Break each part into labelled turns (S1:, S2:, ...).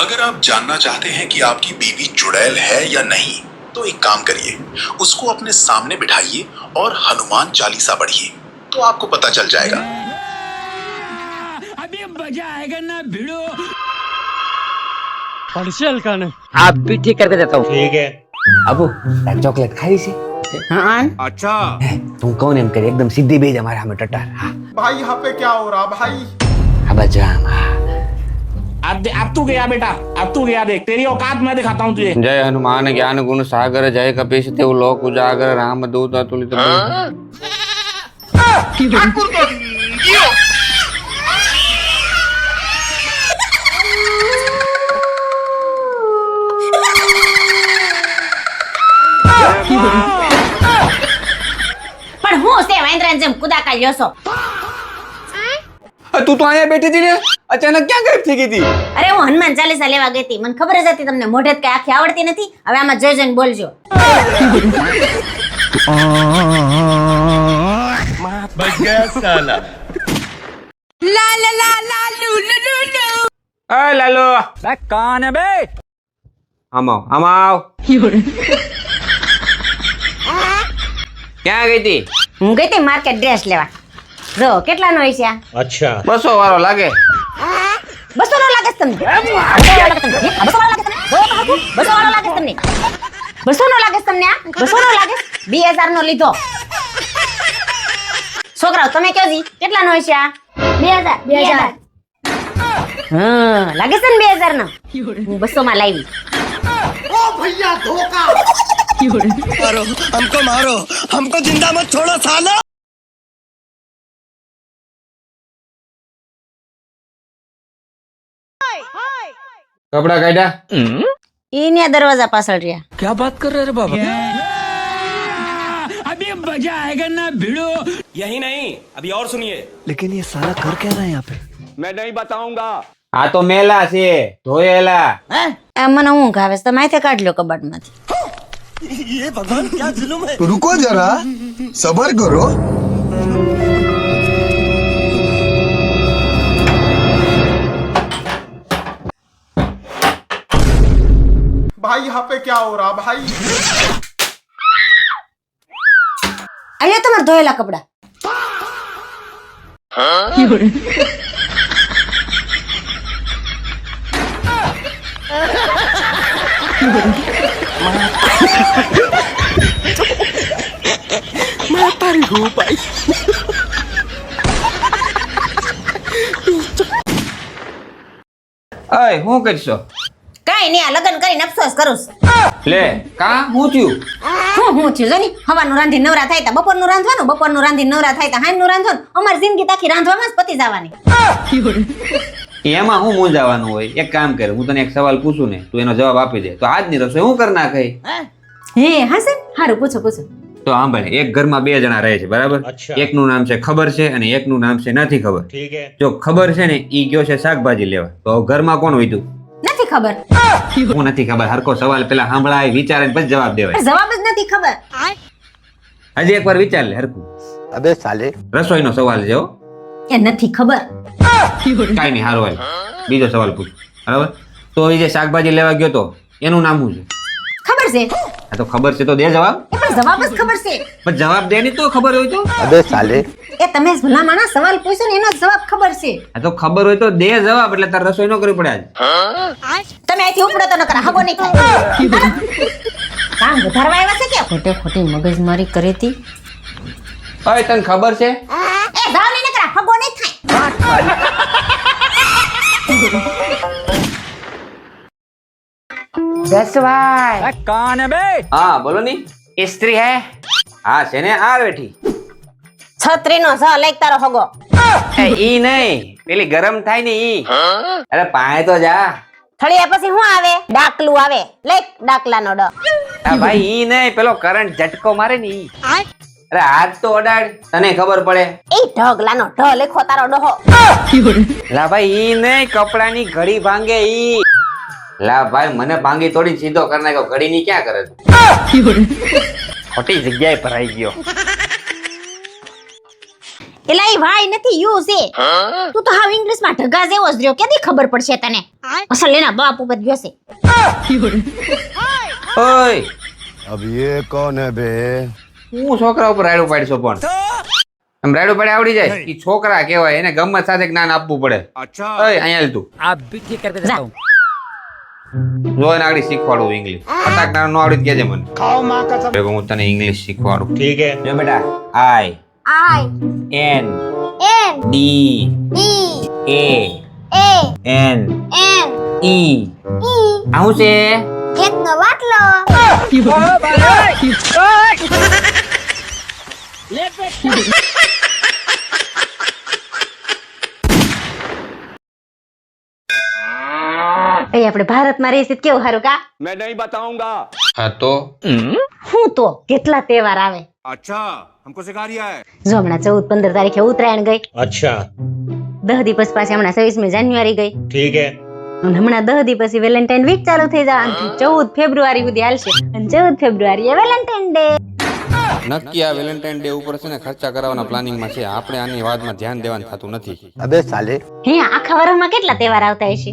S1: अगर आप जानना चाहते हैं कि आपकी बीवी चुड़ैल है या नहीं, तो एक काम करिए, उसको अपने सामने बिठाइए और हनुमान चालीसा पढ़िए, तो आपको पता चल जाएगा।
S2: अभी मजा आएगा ना भिड़ो।
S3: आप भी ठीक करके देता हूँ।
S4: ठीक है।
S3: अबू चॉकलेट खाई सी।
S5: हाँ
S4: अच्छा
S3: तुम कौन एम करे एकदम सीधी भेज हमारे हमें टटार। हाँ
S6: भाई यहाँ पे क्या हो रहा भाई?
S3: अब जाम।
S4: अब तू गया बेटा, अब तू गया, देख तेरी औकात मैं दिखाता हूँ तुझे।
S7: जय हनुमान ज्ञान गुण सागर जय कपीश तेउ लोक उजागर राम दूत अतुलित बल।
S5: પણ હું સેવાઈન્દ્રન જેમ કુદા કાઢ્યો છો?
S7: तू तो आया बैठी थी ने अचानक क्या गायब थी गई थी?
S5: અરે હું હનુમાન ચાલીસા લેવા ગઈ હતી, મને ખબર જ હતી તમને મોઢે કઈ આખી આવડતી નથી. હવે આમાં જય જયને બોલજો.
S4: बच गया साला।
S5: લા લા લા લા લુ લુ લુ લુ.
S7: अरे लालो
S2: कौन है बे?
S7: हम आओ क्या गई थी?
S5: હું ગઈ હતી માર્કેટ ડ્રેસ લેવા. જો કેટલાનો હોય છે આ?
S4: अच्छा
S7: 200 वारो लागे।
S5: 200 નો લાગે છે તમને? 200 વાળો લાગે તમને? 200 વાળો લાગે તમને? જો તો હાકુ 200 વાળો લાગે છે તમને? 200 નો લાગે છે તમને? આ 200 નો લાગે? 2000 નો લીધો. છોકરાઓ તમે કયો જી કેટલાનો હોય છે આ? 2000. હા લાગે છે ને 2000 નો? હું 200 માં લાવી.
S6: ओ भैया धोखा।
S2: मारो हमको जिंदा मत छोड़ो साला।
S7: कपड़ा काटा
S5: ઈને દરવાજા પાછળ રહ્યા.
S2: क्या बात कर रहे रे बाबा? अभी मजा आएगा ना भिड़ो।
S4: यही नहीं, अभी और सुनिए।
S2: लेकिन ये साला कर क्या रहा है यहाँ पे?
S4: मैं नहीं बताऊंगा।
S7: आ तो मेला से धोएला।
S5: આ મને ઊંઘ આવે છે, તમે અહીંથી કાઢ લો કબાટમાંથી.
S2: ये भगवान क्या जुल्म है?
S8: रुको जरा सबर करो।
S6: भाई यहाँ पे क्या हो रहा भाई?
S5: અલ્યા તમારા ધોયેલા કપડા.
S7: अय હું કરશો?
S5: કાઈ નહીં, આ લગ્ન કરીને અફસોસ કરું છું.
S7: લે કા હું થયું?
S5: હું થયું જો ની, હવાનું રાંધી નવરા થાય તા બપોરનું રાંધવાનું, બપોરનું રાંધી નવરા થાય તા હાંજનું રાંધવાનું. અમારી જિંદગી તાખી રાંધવામાં જ પતી જવાની.
S7: એમાં હું મૂંઝાવાનું હોય? એક કામ કર, હું તને એક સવાલ પૂછું ને તું એનો જવાબ આપી દે તો આજની રસોઈ હું કરી નાખે.
S5: હે હા સર, હારું પૂછો.
S7: તો સાંભળ, એક ઘરમાં બે જણા રહે છે બરાબર?
S4: અચ્છા.
S7: એકનું નામ છે ખબર છે અને એકનું નામ છે નથી ખબર.
S4: ठीक है।
S7: જો ખબર છે ને ઈ ગયો છે શાકભાજી લેવા, તો ઘરમાં કોણ હોય તું?
S5: નથી ખબર.
S7: હું નથી ખબર. હરકો સવાલ પેલા સાંભળાય, વિચારે પછી જવાબ દેવાય.
S5: જવાબ જ નથી ખબર.
S7: હજી એકવાર વિચાર લે હરકું.
S8: अबे साले
S7: રસોઈનો સવાલ છે હો.
S5: એ નથી ખબર.
S7: કાઈ નહીં, હારો હાલ બીજો સવાલ પૂછ બરાબર? તો એ જે શાકભાજી લેવા ગયો તો એનું નામ શું છે?
S5: ખબર છે
S7: આ તો ખબર છે તો દે જવાબ.
S5: એ પણ જવાબ જ ખબર છે.
S7: પણ જવાબ દે નહીં તો ખબર હોય તો.
S8: अबे साले
S5: એ તમે ભલા માણસ સવાલ પૂછ્યો ને એનો જ જવાબ ખબર છે.
S7: આ તો ખબર હોય તો દે જવાબ, એટલે તારે રસોઈ ન કરવી પડે આજ.
S5: તમે અહીંથી ઉપડો તો નકર હગો નહીં થાય. કામ વધારવા આવ્યા છે કે ખોટે ખોટી મગજમારી કરી હતી.
S7: ઓય તને ખબર છે?
S5: એ જાવ નહીં નકર હગો નહીં થાય.
S3: જસવાય
S2: कौन है बे?
S7: હા બોલો ની.
S3: स्त्री है?
S7: હા છે ને આ બેઠી.
S5: છત્રીનો સ લઈ તારો હગો.
S7: ઈ નહીં, પેલી ગરમ થાય ને ઈ. અરે પાય તો જા.
S5: થળિયા પછી શું આવે? ડાકલું આવે. લઈ ડાકલાનો ડ.
S7: આ ભાઈ ઈ નહીં, પેલો કરંટ ઝટકો મારે ને ઈ. અરે હાથ તો અડાડ, તને ખબર પડે.
S5: એ ઢગલાનો ઢ લેખો તારો ડહો.
S7: લા ભાઈ ઈ નહીં, કપડાની ઘડી ભાંગે ઈ. લા ભાઈ મને ભાંગી તોડી સીધો કરી નાખ્યો, ઘડી ની ક્યાં કરે છે? ખોટી જગ્યાએ ભરાઈ ગયો.
S5: એલા એ વાય નથી યુ છે. તું તો હાવ ઇંગ્લિશ માં ઢગા જેવો જ રહ્યો. કેદી ખબર પડશે તને? અસલ એના બાપ ઉપર ગયો છે.
S7: ઓય
S8: अब ये कौन है बे?
S7: હું છોકરા ઉપર રાયડું પાડશો પણ એમ રાયડું પાડી આવડી જાય ઈ છોકરા કહેવાય, એને ગમત સાથે જ્ઞાન આપવું પડે. ઓય અહીંયા હાલ તું
S2: आप भी ठीक करके देता हूँ.
S7: જો એને આગળ શીખવાડું ઇંગ્લિશ. ફટાકડા નો આવડી કેજે મને. ખાઓ માં કસમ. હું તને ઇંગ્લિશ શીખવાડું. ઠીક હે. જો બેટા I N D A N E આવું છે.
S5: એકનો વાટલો. એ આપણે ભારતમાં રહીએ છીએ તો કેવું સારું કા?
S7: હા તો
S5: હું તો કેટલા તહેવાર આવે. જો હમણાં 14-15 તારીખે ઉત્તરાયણ ગઈ.
S4: अच्छा
S5: 10 દિવસ પછી હમણાં 26મી જાન્યુઆરી ગઈ.
S4: ठीक है.
S5: અને હમણાં 10 દિવસ પછી વેલેન્ટાઇન વીક ચાલુ થઈ જવાની છે. 14 ફેબ્રુઆરી સુધી હાલશે અને 14 ફેબ્રુઆરી વેલેન્ટાઇન ડે.
S7: નક્કી આ વેલેન્ટાઇન ડે ઉપર છે ને ખર્ચા કરાવવાના પ્લાનિંગમાં છે. આપણે આની વાતમાં ધ્યાન દેવાનું થતું નથી.
S8: अबे साले
S5: હે આખા વર્ષમાં કેટલા તહેવાર આવતા હશે?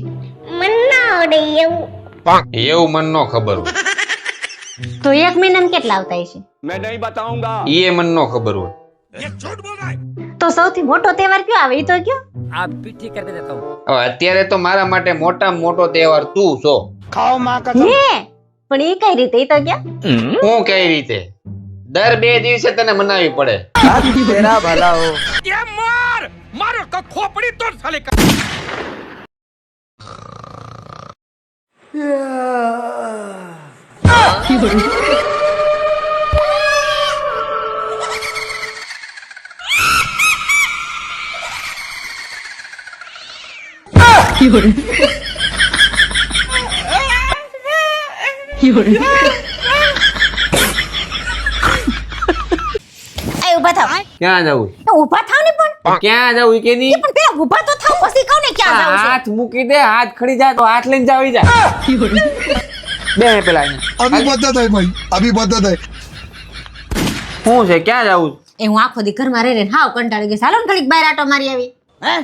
S5: મન ના આવડે એવું.
S7: એવું મન નો ખબર હોય.
S5: તો એક મહિનામાં કેટલા આવતા હશે?
S7: ઈ મન નો ખબર હોય.
S5: તો સૌથી મોટો તહેવાર કયો આવે? ઈ તો કયો?
S2: आप भी ठीक करके देता हूँ.
S7: હવે અત્યારે તો મારા માટે મોટામાં મોટો તહેવાર તું છો.
S5: હે પણ ઈ કઈ રીતે? ઈ તો કયો?
S7: હું કઈ રીતે? દર 2 દિવસે તને મનાવી પડે.
S8: तेरा भला हो.
S5: એ ઊભા થાવ.
S7: ક્યાં જવું?
S5: એ ઊભા થાવ ને પણ.
S7: ક્યાં જવું ઈ કે ની?
S5: પણ પેલા ઊભા તો થાવ પછી કહું ને ક્યાં જાવ છે.
S7: હાથ મૂકી દે, હાથ ખડી જાય તો હાથ લઈને જાવી જાય. બે પેલા અહીંયા.
S8: अभी बदत है भाई, अभी बदत है.
S7: શું છે? ક્યાં જવું?
S5: એ હું આખો દી ઘરમાં રહી રહીને હાવ કંટાળી ગઈ. ચાલો ને ઘડીક બહાર આટો મારી આવી.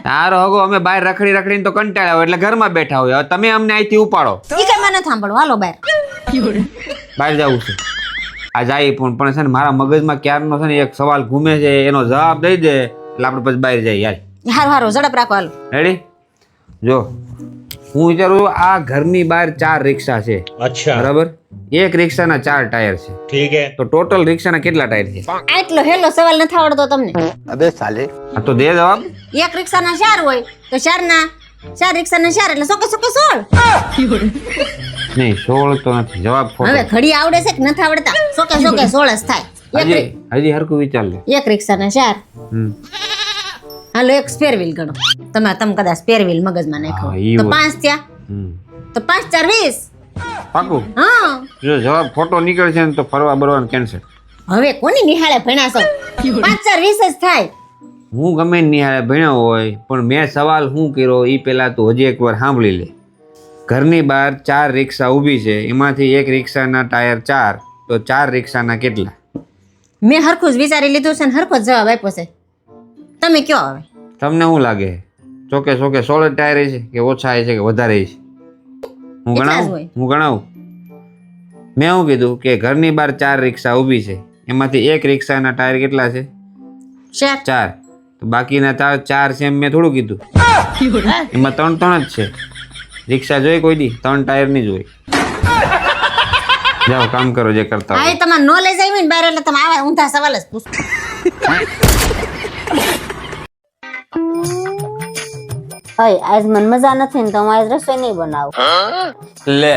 S7: તારો હગો અમે બહાર રખડીને તો કંટાળ્યા હોય એટલે ઘરમાં બેઠા હોય. હવે તમે અમને અહીંથી ઉપાડો.
S5: ઈ કઈ મને સાંભળો. હાલો બહાર.
S7: બહાર જવું છે. આ જાય પણ છે ને મારા મગજમાં ક્યારનો છે ને એક સવાલ ઘૂમે છે, એનો જવાબ દઈ દે એટલે આપણે પછી બહાર જઈએ. યાર
S5: હારું હારું ઝડપ રાખો. હાલો.
S7: રેડી? જો હું વિચારું છું, આ ઘરની બહાર 4 રિક્ષા છે.
S4: अच्छा
S7: બરાબર? એક રિક્ષાના 4 ટાયર છે.
S4: ठीक है.
S7: તો ટોટલ રિક્ષાના કેટલા ટાયર છે?
S5: આટલો હેલો સવાલ નથી આવડતો તમને?
S8: अबे साले
S7: હા તો દે જવાબ.
S5: એક રિક્ષાના 4 હોય તો 4 રિક્ષાના 4 એટલે સોકે 16.
S7: નહીં 16 તો નથી. જવાબ
S5: હવે
S7: ખોટો.
S5: ઘડી આવડે છે કે નથી આવડતા? સોકે 16 જ થાય.
S7: હજી હરખું વિચાર લે.
S5: એક રિક્ષાના 4.
S7: હમ.
S5: હાલો એક સ્પેર વ્હીલ ગણો. તમે કદાચ સ્પેર વ્હીલ મગજમાં નાખો
S7: હા, ઈ
S5: તો
S7: હોય.
S5: 5 થયા.
S7: હમ.
S5: તો 5 4 20.
S7: પાકું?
S5: હા
S7: જો જવાબ ખોટો નીકળશે ને તો ફરવા બરવાનું કેન્સલ.
S5: હવે કોની નિહાળે ભણ્યા છો? 5 4 20 જ થાય.
S7: હું ગમે નિહાળે ભણ્યો હોય પણ મેં સવાલ શું કર્યો એ પેલા તું હજી એકવાર સાંભળી લે. ઘરની બહાર 4 રિક્ષા ઊભી છે, એમાંથી એક રિક્ષાના ટાયર 4, તો 4 રિક્ષાના કેટલા?
S5: મેં હરખું જ વિચારી લીધું છે ને હરખો જ જવાબ આપ્યો છે. તમે કયો હવે?
S7: તમને શું લાગે? ચોકે 16 ટાયર છે કે ઓછા છે કે વધારે છે? હું
S5: એટલા જ
S7: ગણાવું?
S5: હોય.
S7: હું ગણાવું? મેં શું કીધું કે ઘરની બહાર 4 રિક્ષા ઊભી છે, એમાંથી એક રિક્ષાના ટાયર કેટલા છે? 4. તો બાકીના 4 છે એમ મેં થોડું કીધું. એમાં 3 જ છે. રિક્ષા જોઈ કોઈ દી? 3 ટાયર ની જોઈ. જાઓ કામ કરો જે કરતા
S5: હા
S7: હોય.
S5: એ તમારે નોલેજ આવી ને બહાર એટલે તમે આવા ઊંધા સવાલ જ પૂછો. હઈ આજ મને મજા નથી ને તો હું આજ રસોઈ નહીં બનાવું.
S7: લે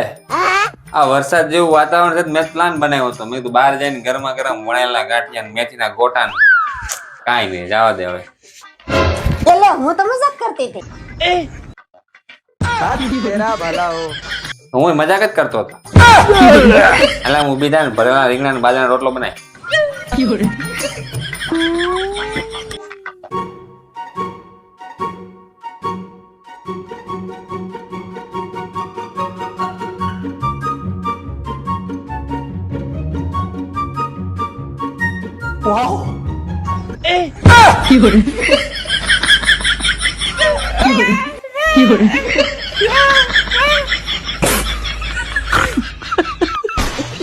S7: આ વરસાદ જેવું વાતાવરણ છે, મેં પ્લાન બનાવ્યો હતો. મેં કીધું બહાર જઈને ગરમા ગરમ વણેલા ગાંઠિયા ને મેથીના ગોટા કાંઈ નહીં, જવા દે હવે.
S5: એટલે હું તો મજાક કરતી હતી.
S8: तेरा भला हो.
S7: હું મજાક જ કરતો હતો. એટલે હું ઊભી થાય ને ભરેલા રીંગણા ને બાજરાનો રોટલો બનાય.
S5: 有人，有人。